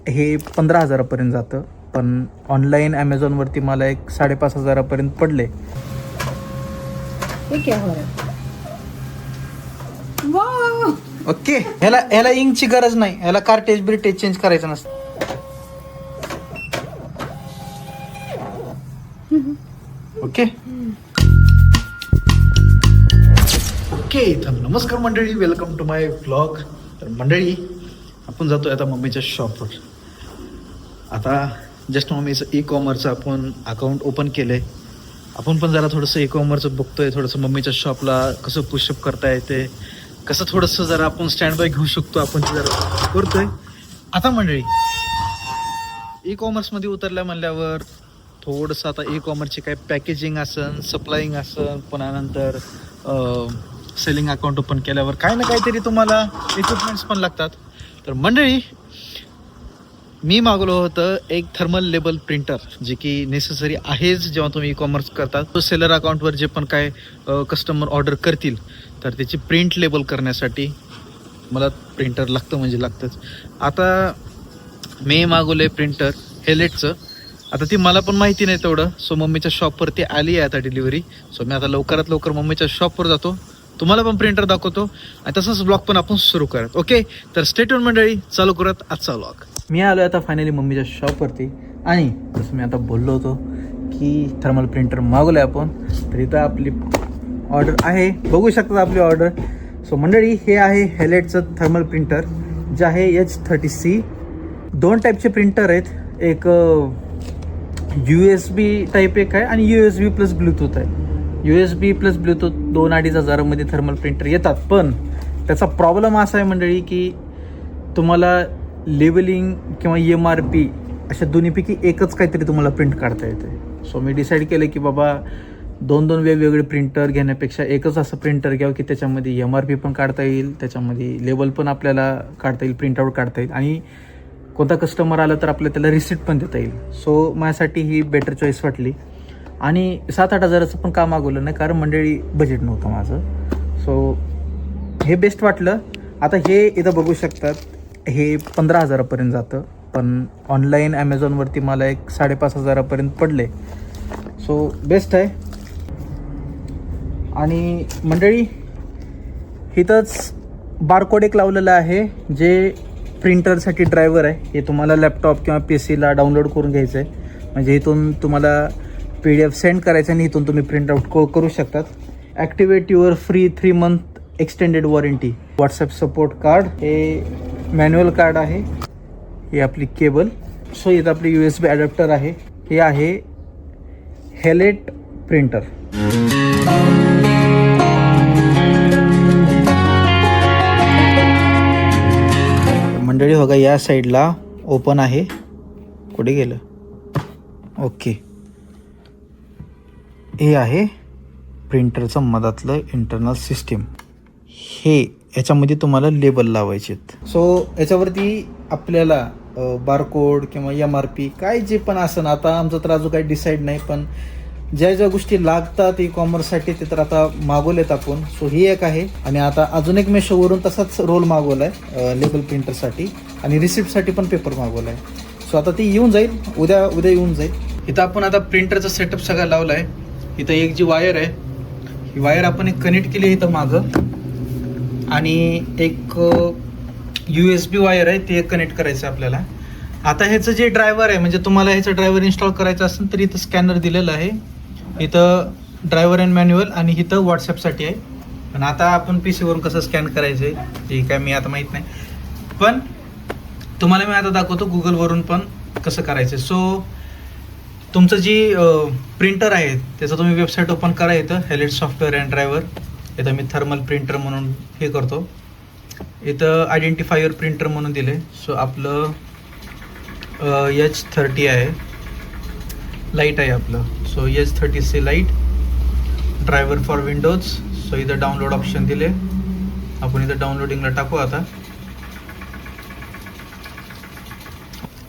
हे 15,000पर्यंत जातं, पण ऑनलाईन ॲमेझॉनवरती मला एक 5,500पर्यंत पडले. ये क्या हो रहा है? वाह! ओके, ह्याला इंकची गरज नाही, ह्याला कार्टेज ब्रिटेज चेंज करायचं नसतं. ओके तर नमस्कार मंडळी, वेलकम टू माय व्लॉग. तर मंडळी, आपण जातोय आता मम्मीच्या शॉपवर. आता जस्ट मम्मीचं ई-कॉमर्सचं आपण अकाउंट ओपन केलंय. आपण पण जरा थोडंसं ई-कॉमर्सचं बघतोय, थोडंसं मम्मीच्या शॉपला कसं पुशअप करता येते, कसं थोडंसं जरा आपण स्टँड बाय घेऊ शकतो, आपण ते जरा करतोय. आता मंडळी, ई-कॉमर्समध्ये उतरल्या म्हणल्यावर थोडंसं आता ई-कॉमर्सचे काय पॅकेजिंग असन, सप्लायिंग असन, पुन्हा नंतर सेलिंग अकाउंट ओपन केल्यावर काही ना काहीतरी तुम्हाला इक्विपमेंट्स पण लागतात. तर मंडळी, मी मागवलं होतं एक थर्मल लेबल प्रिंटर, जे की नेसेसरी आहेच जेव्हा तुम्ही ई-कॉमर्स करतात. तो सेलर अकाउंटवर जे पण काय कस्टमर ऑर्डर करतील तर त्याची प्रिंट लेबल करण्यासाठी मला प्रिंटर लागतं, म्हणजे लागतंच. आता मी मागवलं आहे प्रिंटर हेलेटचं. आता ती मला पण माहिती नाही तेवढं, सो मम्मीच्या शॉपवरती आली आहे आता डिलिव्हरी. सो मी आता लवकरात लवकर मम्मीच्या शॉपवर जातो, तुम्हाला पण प्रिंटर दाखवतो आणि तसंच ब्लॉग पण आपण सुरू करत. ओके, तर स्टे ट्यून मंडळी, चालू करत आजचा ब्लॉग. मी आलो आता फायनली मम्मीच्या शॉपवरती, आणि जसं मी आता बोललो होतो की थर्मल प्रिंटर मागवलं आहे आपण. तर इथं आपली ऑर्डर आहे, बघू शकता आपली ऑर्डर. सो मंडळी, हे आहे हेलेटचं थर्मल प्रिंटर, जे आहे H30C. दोन टाईपचे प्रिंटर आहेत, एक USB टाईप एक आहे आणि USB प्लस ब्लूटूथ आहे. USB प्लस ब्लूटूथ 2,500-2,500मध्ये थर्मल प्रिंटर येतात, पण त्याचा प्रॉब्लेम असा आहे मंडळी की तुम्हाला लेबलिंग किंवा MRP अशा दोन्हीपैकी एकच काहीतरी तुम्हाला प्रिंट काढता येते. सो मी डिसाईड केलं की बाबा दोन वेगवेगळे प्रिंटर घेण्यापेक्षा एकच असं प्रिंटर घ्यावं की त्याच्यामध्ये MRP पण काढता येईल, त्याच्यामध्ये लेबल पण आपल्याला काढता येईल, प्रिंटआउट काढता येईल, आणि कोणता कस्टमर आला तर आपल्याला त्याला रिसिप्ट पण देता येईल. सो माझ्यासाठी ही बेटर चॉईस वाटली. आणि 7-8 हजाराचं पण काम मागवलं नाही, कारण मंडळी बजेट नव्हतं माझं. सो हे बेस्ट वाटलं. आता हे इथं बघू शकतात, हे 15,000पर्यंत जातं, पण ऑनलाईन ॲमेझॉनवरती मला एक 5,500पर्यंत पडले. सो बेस्ट आहे. आणि मंडळी, इथंच बारकोड एक लावलेलं आहे, जे प्रिंटरसाठी ड्रायव्हर आहे. हे तुम्हाला लॅपटॉप किंवा PCला डाउनलोड करून घ्यायचं आहे, म्हणजे इथून तुम्हाला PDF सेंड करायचं आणि इथून तुम्ही प्रिंटआउट करू शकतात. Activate your free 3 month extended warranty. WhatsApp support card, हे मॅन्युअल कार्ड आहे, हे आपली केबल. सो इथं आपली USB ॲडॅप्टर आहे. हे आहे हेलेट प्रिंटर. मंडळी बघा, या साईडला ओपन आहे, कुठे गेलं, ओके. हे आहे प्रिंटरचं मधातलं इंटरनल सिस्टीम. हे याच्यामध्ये तुम्हाला लेबल लावायचे आहेत. सो याच्यावरती आपल्याला बारकोड किंवा MRP काय जे पण असं, आता आमचं तर अजून काही डिसाईड नाही, पण ज्या गोष्टी लागतात ई-कॉमर्ससाठी ते तर आता मागवलेत आपण. सो ही एक आहे, आणि आता अजून एक मेशोवरून तसाच रोल मागवला आहे लेबल प्रिंटरसाठी, आणि रिसिप्टसाठी पण पेपर मागवला आहे. सो आता ती येऊन जाईल, उद्या येऊन जाईल. इथं आपण आता प्रिंटरचा सेटअप सगळा लावला आहे. इथं एक जी वायर आहे, ही वायर आपण एक कनेक्ट केली आहे इथं मागं, आणि एक USB वायर आहे, ते एक कनेक्ट करायचं आहे आपल्याला. आता ह्याचं जे ड्रायव्हर आहे, म्हणजे तुम्हाला ह्याचं ड्रायव्हर इन्स्टॉल करायचं असेल तर इथं स्कॅनर दिलेलं आहे. इथं ड्रायव्हर अँड मॅन्युअल, आणि इथं व्हॉट्सॲपसाठी आहे. पण आता आपण PCवरून कसं स्कॅन करायचं आहे ते काय मी आता माहीत नाही, पण तुम्हाला मी आता दाखवतो गुगलवरून पण कसं करायचं. सो तुमचं जी प्रिंटर आहे त्याचं तुम्ही वेबसाईट ओपन करा. इथं हेलेट सॉफ्टवेअर अँड ड्रायव्हर, इथं मी थर्मल प्रिंटर म्हणून हे करतो. इथं आयडेंटिफायर प्रिंटर म्हणून दिले. सो आपलं H30 आहे, लाईट आहे आपलं. So H30C light, driver for Windows. So इथं डाउनलोड ऑप्शन दिले, आपण इथं डाउनलोडिंगला टाकू. आता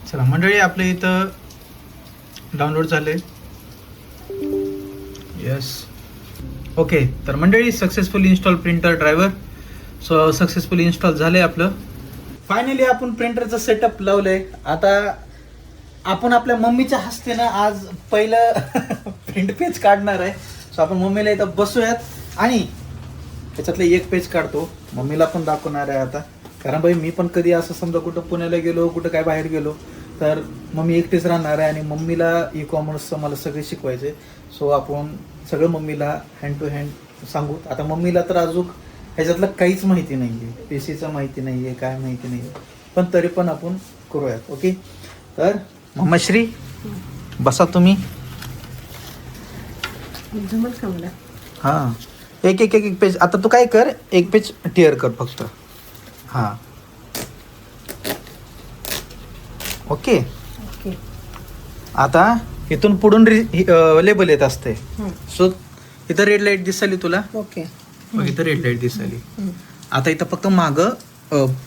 चला मंडळी, आपलं इथं डाउनलोड झाले. Yes, okay. तर मंडळी, successfully install printer driver. So successfully install झालं आहे आपलं. फायनली आपण प्रिंटरचं सेटअप लावलंय. आता आपण आपल्या मम्मीच्या हस्ते ना आज पहिलं प्रिंट पेज काढणार आहे. सो आपण मम्मीला इथं बसूयात आणि त्याच्यातलं एक पेज काढतो, मम्मीला पण दाखवणार आहे आता. कारण भाई मी पण कधी असं समजा कुठं पुण्याला गेलो, कुठं काय बाहेर गेलो तर मम्मी एकटीच राहणार आहे आणि मम्मीला ई कॉमर्सचं मला सगळे शिकवायचे. सो आपण सगळं मम्मीला हँड टू हँड सांगू. आता मम्मीला तर अजून ह्याच्यातलं काहीच माहिती नाही आहे, पेशीचं माहिती नाही आहे, काय माहिती नाही आहे, पण तरी पण आपण करूयात. ओके, तर मम्माश्री बसा तुम्ही. हां, एक एक एक एक पेज. आता तू काय कर, एक पेज टिअर कर फक्त. हां, ओके. आता इथून पुढून लेबल येत असते. सो इथं रेड लाईट दिसली तुला. ओके, इथं रेड लाईट दिसली. आता इथं फक्त मागं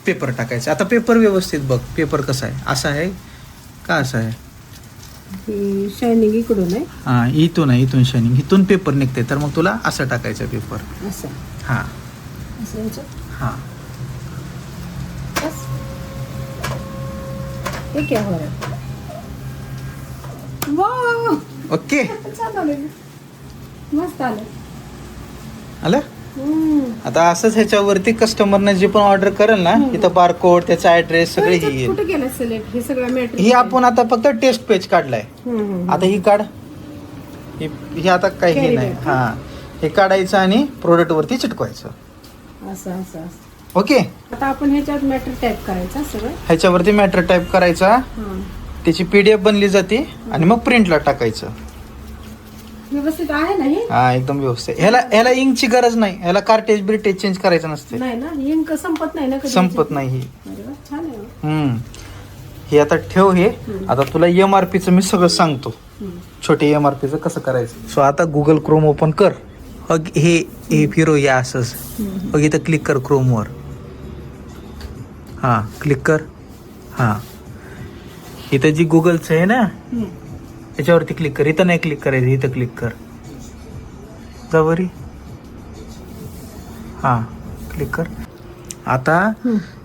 पेपर टाकायचं. आता पेपर व्यवस्थित बघ, पेपर कसा आहे, असा आहे का असा आहे. शायनिंग इकडून आहे. हां, इथून आहे, इथून शायनिंग, इथून पेपर निघते. तर मग तुला असं टाकायचं पेपर. असं हां असं हां. बस. हे क्या हो रहा है? वाव, ओके, छान आलं, मस्त आलं. आलं. आता असंच ह्याच्यावरती कस्टमरने जे पण ऑर्डर करेल ना, इथं बारकोड, त्याचा ऍड्रेस सगळे ही येईल. कुठे केलं सिलेक्ट हे सगळं मॅटर? ही आपण आता फक्त टेस्ट पेज काढलाय. आता ही काढ, ही आता काही Carry नाही. bag. हा, हे काढायचं आणि प्रोडक्ट वरती चिटकवायचं. असं असं असं. ओके, आता आपण ह्याच्यात मॅटर टाईप करायचा सगळं. ह्याच्यावरती मॅटर टाईप करायचा, हां, त्याची PDF बनली जाते आणि मग प्रिंटला टाकायचं. व्यवस्थित आहे ना हे? हा, एकदम व्यवस्थित. ह्याला इंकची गरज नाही, ह्याला कार्टेज ब्रिटेज चेंज करायचं नसते. नाही ना, इंक संपत नाही ना कधी? संपत नाही ही. अरे वा, छान आहे. हे आता ठेव. हे आता तुला MRPचं मी सगळं सांगतो, छोटे MRPचं कसं करायचं. सो आता गुगल क्रोम ओपन कर. हे फिरो या असंच. बघ इथं क्लिक कर क्रोमवर. हां, क्लिक कर. हां, इथं जी गुगलचं आहे ना त्याच्यावरती क्लिक कर. इथं नाही क्लिक करायचं, इथं क्लिक कर. जावरी. हां, क्लिक कर. आता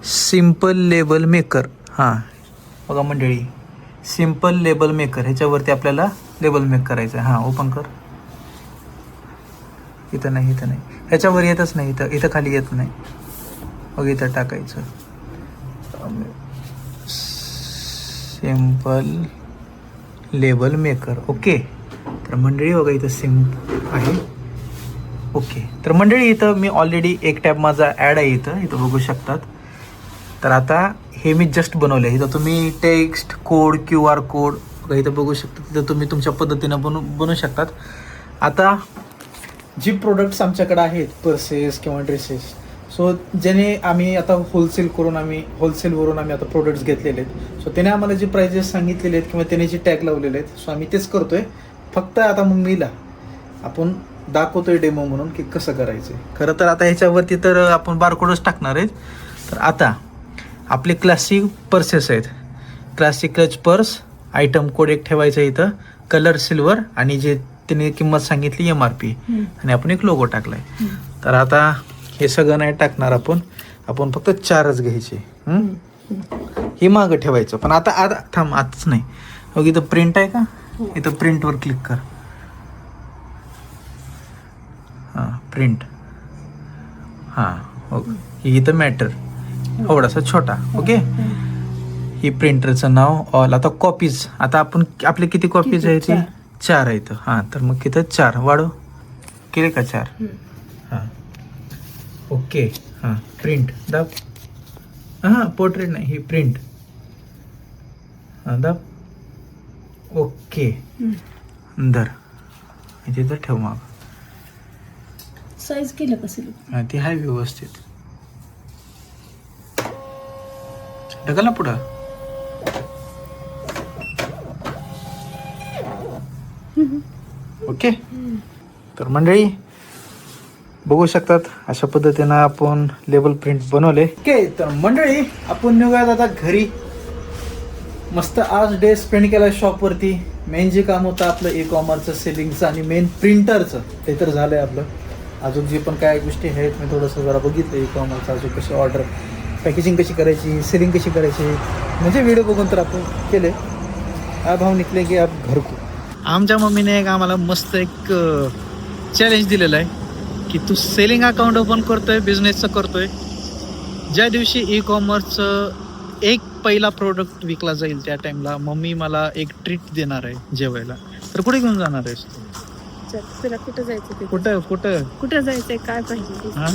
सिम्पल लेबल मेकर. हां, बघा मंडळी, सिम्पल लेबल मेकर, ह्याच्यावरती आपल्याला लेबल मेक करायचं आहे. हां, ओपन कर. इथं नाही, इथं नाही, ह्याच्यावर येतच नाही, इथं इथं खाली येत नाही. मग इथं टाकायचं सिम्पल लेबल मेकर. ओके, तर मंडळी बघा इथं आहे. ओके, तर मंडळी इथं मी ऑलरेडी एक टॅब माझा ॲड आहे, इथं बघू शकतात. तर आता हे मी जस्ट बनवलं आहे. इथं तुम्ही टेक्स्ट, कोड, QR कोड बघा इथं बघू शकता. तिथं तुम्ही तुमच्या पद्धतीनं बनवू शकतात. आता जी प्रोडक्ट्स आमच्याकडे आहेत, पर्सेस किंवा ड्रेसेस, सो ज्याने आम्ही आता होलसेलवरून आम्ही आता प्रोडक्ट्स घेतलेले आहेत. सो त्याने आम्हाला जे प्राइजेस सांगितलेले आहेत किंवा त्याने जे टॅग लावलेले आहेत, सो आम्ही तेच करतोय. फक्त आता मम्मीला आपण दाखवतोय डेमो म्हणून की कसं करायचं. खरं तर आता ह्याच्यावरती तर आपण बारकोडच टाकणार आहेत. तर आता आपले क्लासिक पर्सेस आहेत, classic clutch purse, item code एक ठेवायचा इथं, कलर सिल्वर आणि जे त्याने किंमत सांगितली MRP, आणि आपण एक लोगो टाकलाय. तर आता हे सगळं नाही टाकणार आपण फक्त 4च घ्यायचे. हे मागं ठेवायचं. पण आता थांब, आताच नाही. मग इथं प्रिंट आहे का, इथं प्रिंटवर क्लिक कर. हां, प्रिंट. हां, ओके. इथं मॅटर एवढासा छोटा. ओके, ही प्रिंटरचं नाव ऑल. आता कॉपीज, आता आपण आपले किती कॉपीज आहेत? 4 आहेत. हां, तर मग इथं 4 वाढव केले का 4. हां, ओके. हां, प्रिंट दाब. हां, पोर्ट्रेट नाही, ही प्रिंट. हां, दाब. ओके, अंदर तिथं ठेव. मग साईज केलं कसं? हां, ती आहे व्यवस्थित. ढकल ना पुढं. ओके, तर मंडळी बघू शकतात अशा पद्धतीनं आपण लेबल प्रिंट बनवले. ओके, तर मंडळी आपण निघूयात आता घरी. मस्त आज डे स्पेंड केला शॉपवरती. मेन जे काम होतं आपलं ई कॉमर्सचं, सेलिंगचं आणि मेन प्रिंटरचं, ते तर झालंय आपलं. अजून जे पण काय गोष्टी आहेत मी थोडंसं जरा बघितलं ई कॉमर्सचं, अजून कसे ऑर्डर पॅकेजिंग कशी करायची, सेलिंग कशी करायची, म्हणजे व्हिडिओ बघून तर आपण केले. अब हम निकलेंगे अब घर को. आमच्या मम्मीने एक आम्हाला मस्त एक चॅलेंज दिलेलं आहे की तू सेलिंग अकाउंट ओपन करतोय, बिझनेसचं करतोय, ज्या दिवशी ई कॉमर्सचं एक पहिला प्रोडक्ट विकला जाईल त्या टाइमला मम्मी मला एक ट्रीट देणार आहे जेवायला. तर कुठे घेऊन जाणार आहेस तू? तुला कुठं जायचं ते? कुठं कुठं कुठं जायचंय, काय पाहिजे हा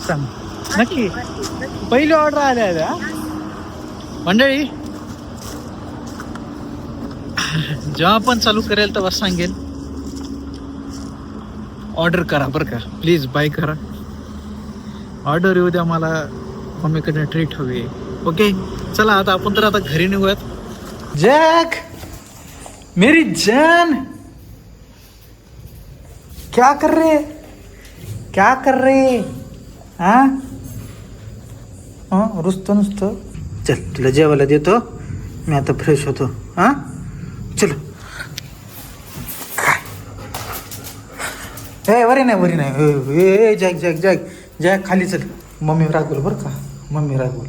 सांग नक्की. पहिली ऑर्डर आल्या मंडळी, जेव्हा पण चालू करेल तेव्हा सांगेल ऑर्डर करा बरं का, प्लीज बाय करा. ऑर्डर येऊ द्या, मला मम्मीकडे ट्रीट हवी. ओके चला आता आपण तर आता घरी निघूयात. जॅक मेरी जान, क्या कर रहे, क्या कर रहे? हाँ हां रुसतं नुसतं. चल तुला जेवायला देतो मी, आता फ्रेश होतो. हां चल. ए वरी नाही ए जॅक जॅक जॅक जॅक खाली चल. मम्मी रागवल बरं का, मम्मी रागवल.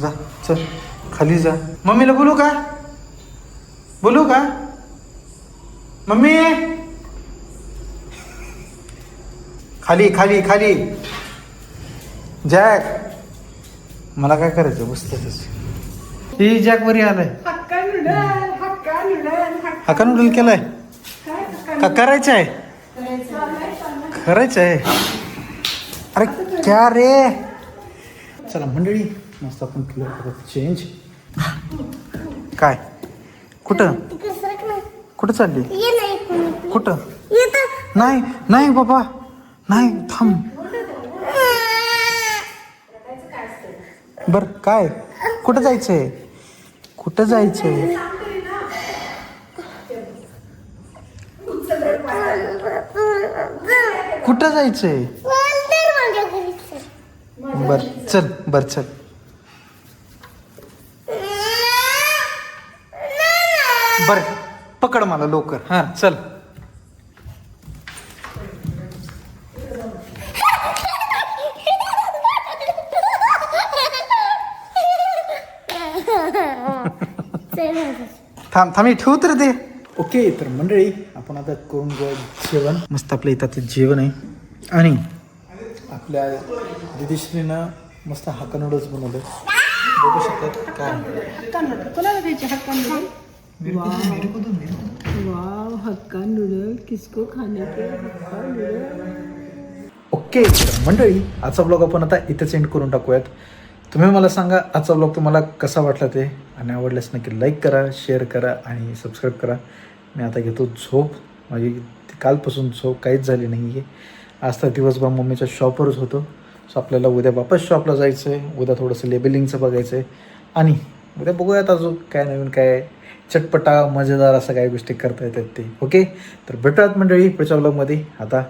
जा चल खाली जा. मम्मीला बोलू का, बोलू का मम्मी? खाली खाली खाली. जॅक मला काय करायचं, बसतच ही जॅक वरी आलाय. हक्का नूडल केलाय का, करायचं आहे, करायचं आहे. अरे क्या रे. चला मंडळी मस्त आपण केलं चेंज. काय कुठं कुठं चालली, कुठं? नाही नाही बाबा नाही, थांब. बर काय, कुठं जायचंय, कुठं जायचंय? कुठं जायचंय? बर चल, बर चल. बर पकड मला लवकर. हा चल. थांब थांब ठेवू तर दे. ओके तर मंडळी आपण आता करून घेऊ जेवण. मस्त आपल्या इथं जेवण आहे आणि आपल्या दिदीश्रीनं मस्त हक्का नूडल्स बनवले, बघू शकतात. काय कोणाला द्यायचे hakka noodle? Wow hakka noodle, किसको खाने के हक्का नूडल. ओके तर मंडळी आजचा ब्लॉग आपण आता इथेच एंड करून टाकूयात. तुम्ही मला सांगा आजचा ब्लॉग तुम्हाला कसा वाटला ते, आणि आवडल्यास नक्की लाईक करा, शेअर करा आणि सबस्क्राईब करा. मी आता घेतो झोप. माझी कालपासून झोप काहीच झाली नाही आहे. आज तर दिवसभर मम्मीच्या शॉपवरच होतो. सो आपल्याला उद्या वापस शॉपला जायचं आहे. उद्या थोडंसं लेबलिंगचं बघायचं आहे आणि उद्या बघूयात अजून काय नवीन काय चटपटा मजेदार असं काही गोष्टी करता येतात ते. ओके तर भेटूयात मंडळी पुढच्या ब्लॉगमध्ये. आता